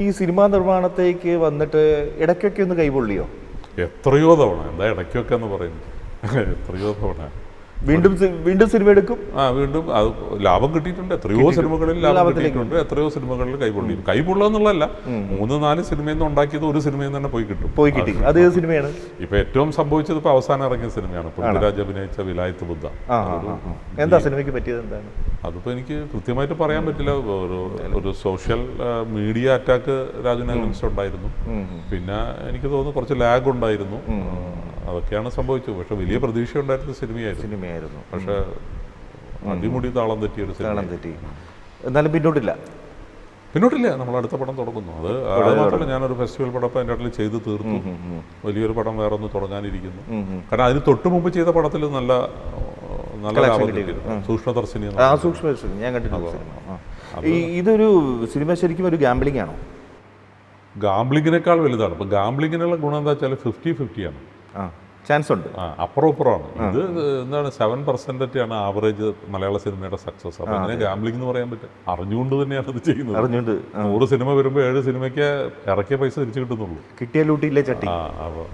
ഈ സിനിമാ നിർമ്മാണത്തേക്ക് വന്നിട്ട് ഇടയ്ക്കൊക്കെ ഒന്ന് കൈപൊള്ളിയോ? എത്രയോ തവണ. എന്താ ഇടയ്ക്കൊക്കെ എന്ന് പറയുന്നത്? എത്രയോ തവണ വീണ്ടും സിനിമ എടുക്കും. വീണ്ടും അത് ലാഭം കിട്ടിയിട്ടുണ്ട്. എത്രയോ സിനിമകളിൽ ലാഭം കിട്ടിയിട്ടുണ്ട്. എത്രയോ സിനിമകളിൽ കൈപൊള്ളുക എന്നുള്ളതല്ല, 3-4 സിനിമയിൽ നിന്ന് ഉണ്ടാക്കിയത് ഒരു സിനിമയിൽ തന്നെ പോയി കിട്ടി. അത് ഏത് സിനിമയാണ്? ഇപ്പൊ ഏറ്റവും സംഭവിച്ചത് ഇപ്പൊ അവസാനം ഇറങ്ങിയ സിനിമയാണ് പൃഥ്വിരാജ് അഭിനയിച്ച വിലായത്ത് ബുദ്ധ. എന്താ സിനിമയ്ക്ക് പറ്റിയത്? എന്താണ് അതിപ്പോ എനിക്ക് കൃത്യമായിട്ട് പറയാൻ പറ്റില്ല. ഒരു സോഷ്യൽ മീഡിയ അറ്റാക്ക് രാജുവിനെ അഗൻസ്റ്റ് ഉണ്ടായിരുന്നു. പിന്നെ എനിക്ക് തോന്നുന്നു കുറച്ച് ലാഗ് ഉണ്ടായിരുന്നു. അതൊക്കെയാണ് സംഭവിച്ചത്. പക്ഷെ വലിയ പ്രതീക്ഷ ഉണ്ടായിരുന്ന സിനിമയായിരുന്നു. പക്ഷെ അടിമുടി താളം തെറ്റിയൊരു സിനിമ. എന്നാലും പിന്നോട്ടില്ല. നമ്മൾ അടുത്ത പടം തുടങ്ങുന്നു. അത് മാത്രമല്ല, ഞാനൊരു ഫെസ്റ്റിവൽ പടം അതിൻ്റെ ഇടയിൽ ചെയ്ത് തീർത്തു. വലിയൊരു പടം വേറെ ഒന്ന് തുടങ്ങാനിരിക്കുന്നു. കാരണം അതിന് തൊട്ട് മുമ്പ് ചെയ്ത പടത്തിൽ നല്ല ലാഭം കിട്ടിയിരുന്നു. സൂക്ഷ്മദർശിനി ഞാൻ കണ്ടിട്ടുണ്ട്. ഇതൊരു സിനിമ ശരിക്കും ഒരു ഗാംബ്ലിംഗ് ആണോ? ഗാംബ്ലിങ്ങിനേക്കാൾ വലുതാണ്. ഇപ്പൊ ഗാംബ്ലിങ്ങിനുള്ള ഗുണം എന്താ വെച്ചാൽ 50-50 ആണ്. ചാൻസ് ഉണ്ട്. അപ്പുറമാണ്. ഇത് എന്താണ് 7% ആണ് ആവറേജ് മലയാള സിനിമയുടെ സക്സസ്. അപ്പൊ അങ്ങനെ ഗാംബ്ലിംഗ് എന്ന് പറയാൻ പറ്റും. അറിഞ്ഞുകൊണ്ട് തന്നെയാണ് ഇത് ചെയ്യുന്നത്. 100 സിനിമ വരുമ്പോൾ 7 സിനിമയ്ക്ക് ഇറക്കിയ പൈസ തിരിച്ചു കിട്ടുന്നുള്ളൂ. കിട്ടിയ ലൂട്ടിയില്ലേ ചട്ടി. അപ്പൊ